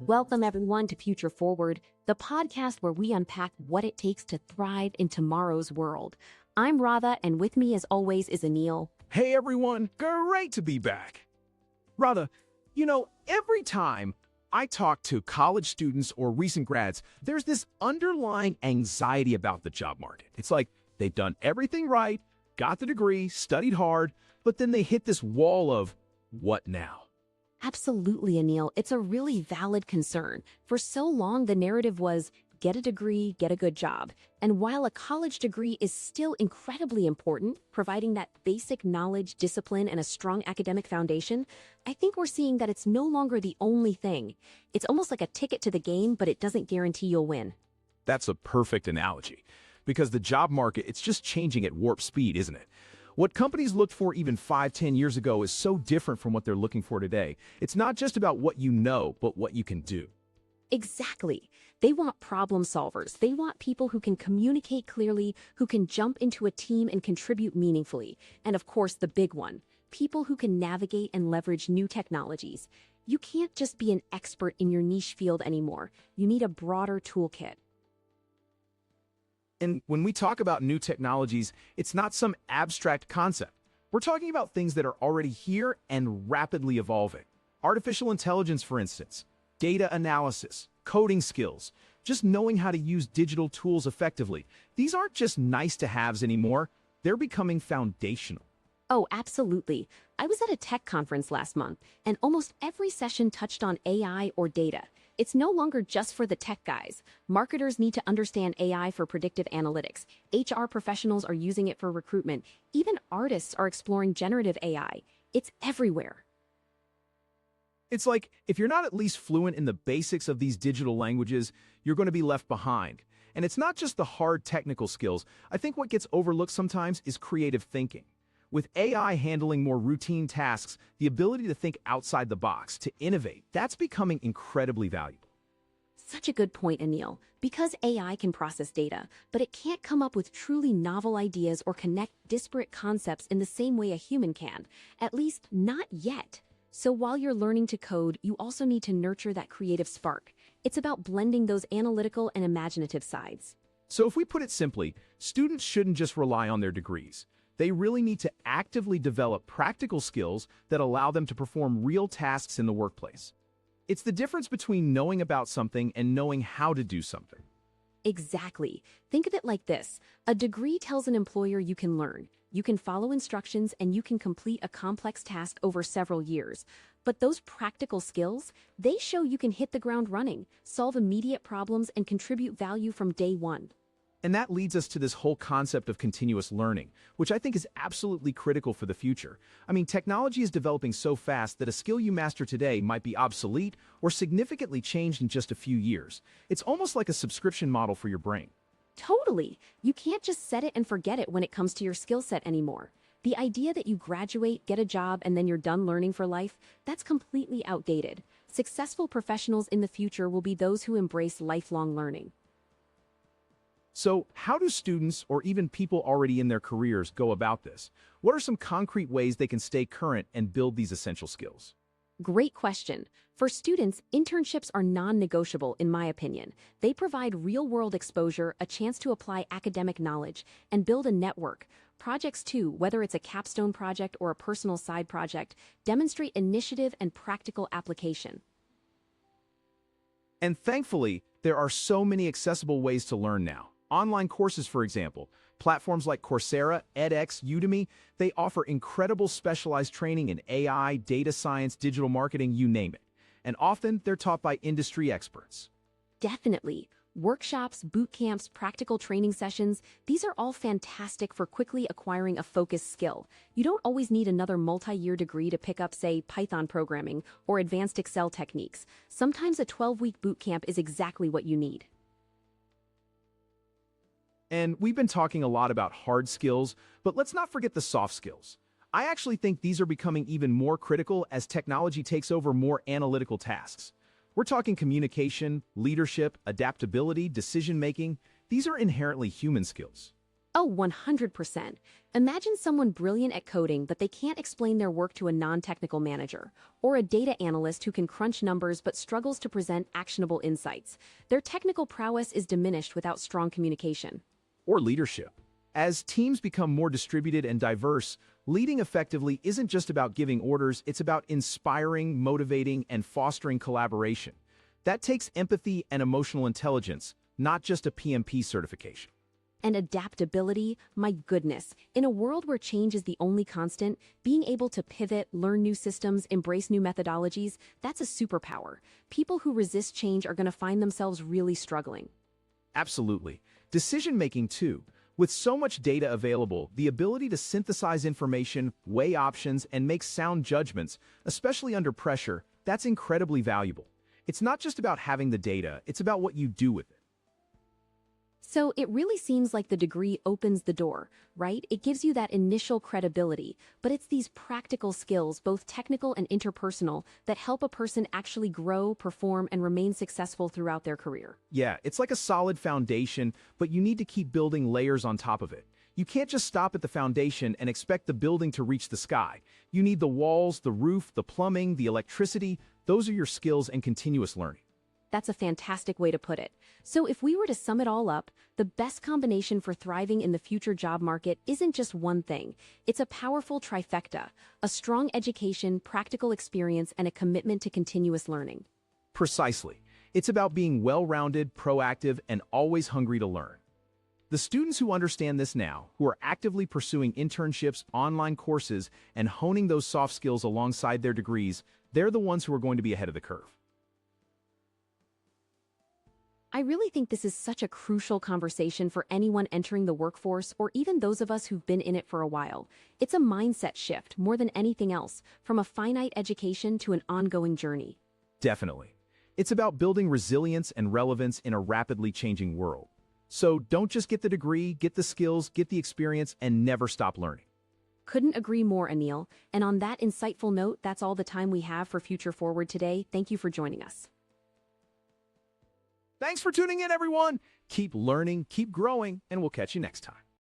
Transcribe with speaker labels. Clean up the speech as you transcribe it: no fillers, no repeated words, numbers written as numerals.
Speaker 1: Welcome, everyone, to Future Forward, the podcast where we unpack what it takes to thrive in tomorrow's world. I'm Radha, and with me, as always, is Anil.
Speaker 2: Hey everyone, great to be back. Radha, every time I talk to college students or recent grads, there's this underlying anxiety about the job market. It's like they've done everything right, got the degree, studied hard, but then they hit this wall of, what now?
Speaker 1: Absolutely, Anil. It's a really valid concern. For so long, the narrative was get a degree, get a good job. And while a college degree is still incredibly important, providing that basic knowledge, discipline, and a strong academic foundation, I think we're seeing that it's no longer the only thing. It's almost like a ticket to the game, but it doesn't guarantee you'll win.
Speaker 2: That's a perfect analogy, because the job market, it's just changing at warp speed, isn't it? What companies looked for even 5-10 years ago is so different from what they're looking for today. It's not just about what you know, but what you can do.
Speaker 1: Exactly. They want problem solvers. They want people who can communicate clearly, who can jump into a team and contribute meaningfully. And of course, the big one, people who can navigate and leverage new technologies. You can't just be an expert in your niche field anymore. You need a broader toolkit.
Speaker 2: And when we talk about new technologies, it's not some abstract concept. We're talking about things that are already here and rapidly evolving. Artificial intelligence, for instance, data analysis, coding skills, just knowing how to use digital tools effectively. These aren't just nice-to-haves anymore. They're becoming foundational.
Speaker 1: Oh, absolutely. I was at a tech conference last month, and almost every session touched on AI or data. It's no longer just for the tech guys. Marketers need to understand AI for predictive analytics. HR professionals are using it for recruitment. Even artists are exploring generative AI. It's everywhere.
Speaker 2: It's like, if you're not at least fluent in the basics of these digital languages, you're going to be left behind. And it's not just the hard technical skills. I think what gets overlooked sometimes is creative thinking. With AI handling more routine tasks, the ability to think outside the box, to innovate, that's becoming incredibly valuable.
Speaker 1: Such a good point, Anil. Because AI can process data, but it can't come up with truly novel ideas or connect disparate concepts in the same way a human can. At least, not yet. So while you're learning to code, you also need to nurture that creative spark. It's about blending those analytical and imaginative sides.
Speaker 2: So if we put it simply, students shouldn't just rely on their degrees. They really need to actively develop practical skills that allow them to perform real tasks in the workplace. It's the difference between knowing about something and knowing how to do something.
Speaker 1: Exactly. Think of it like this. A degree tells an employer you can learn, you can follow instructions, and you can complete a complex task over several years. But those practical skills, they show you can hit the ground running, solve immediate problems, and contribute value from day one.
Speaker 2: And that leads us to this whole concept of continuous learning, which I think is absolutely critical for the future. I mean, technology is developing so fast that a skill you master today might be obsolete or significantly changed in just a few years. It's almost like a subscription model for your brain.
Speaker 1: Totally. You can't just set it and forget it when it comes to your skill set anymore. The idea that you graduate, get a job, and then you're done learning for life, that's completely outdated. Successful professionals in the future will be those who embrace lifelong learning.
Speaker 2: So, how do students, or even people already in their careers, go about this? What are some concrete ways they can stay current and build these essential skills?
Speaker 1: Great question. For students, internships are non-negotiable, in my opinion. They provide real-world exposure, a chance to apply academic knowledge, and build a network. Projects, too, whether it's a capstone project or a personal side project, demonstrate initiative and practical application.
Speaker 2: And thankfully, there are so many accessible ways to learn now. Online courses, for example, platforms like Coursera, edX, Udemy, they offer incredible specialized training in AI, data science, digital marketing, you name it. And often, they're taught by industry experts.
Speaker 1: Definitely. Workshops, boot camps, practical training sessions, these are all fantastic for quickly acquiring a focused skill. You don't always need another multi-year degree to pick up, say, Python programming or advanced Excel techniques. Sometimes a 12-week boot camp is exactly what you need.
Speaker 2: And we've been talking a lot about hard skills, but let's not forget the soft skills. I actually think these are becoming even more critical as technology takes over more analytical tasks. We're talking communication, leadership, adaptability, decision-making. These are inherently human skills.
Speaker 1: Oh, 100%. Imagine someone brilliant at coding, but they can't explain their work to a non-technical manager, or a data analyst who can crunch numbers but struggles to present actionable insights. Their technical prowess is diminished without strong communication.
Speaker 2: Or leadership. As teams become more distributed and diverse, leading effectively isn't just about giving orders, it's about inspiring, motivating, and fostering collaboration. That takes empathy and emotional intelligence, not just a PMP certification.
Speaker 1: And adaptability, my goodness. In a world where change is the only constant, being able to pivot, learn new systems, embrace new methodologies, that's a superpower. People who resist change are going to find themselves really struggling.
Speaker 2: Absolutely. Decision-making, too. With so much data available, the ability to synthesize information, weigh options, and make sound judgments, especially under pressure, that's incredibly valuable. It's not just about having the data, it's about what you do with it.
Speaker 1: So it really seems like the degree opens the door, right? It gives you that initial credibility, but it's these practical skills, both technical and interpersonal, that help a person actually grow, perform, and remain successful throughout their career.
Speaker 2: Yeah, it's like a solid foundation, but you need to keep building layers on top of it. You can't just stop at the foundation and expect the building to reach the sky. You need the walls, the roof, the plumbing, the electricity. Those are your skills and continuous learning.
Speaker 1: That's a fantastic way to put it. So if we were to sum it all up, the best combination for thriving in the future job market isn't just one thing. It's a powerful trifecta: a strong education, practical experience, and a commitment to continuous learning.
Speaker 2: Precisely. It's about being well-rounded, proactive, and always hungry to learn. The students who understand this now, who are actively pursuing internships, online courses, and honing those soft skills alongside their degrees, they're the ones who are going to be ahead of the curve.
Speaker 1: I really think this is such a crucial conversation for anyone entering the workforce or even those of us who've been in it for a while. It's a mindset shift more than anything else, from a finite education to an ongoing journey.
Speaker 2: Definitely. It's about building resilience and relevance in a rapidly changing world. So don't just get the degree, get the skills, get the experience, and never stop learning.
Speaker 1: Couldn't agree more, Anil. And on that insightful note, that's all the time we have for Future Forward today. Thank you for joining us.
Speaker 2: Thanks for tuning in, everyone. Keep learning, keep growing, and we'll catch you next time.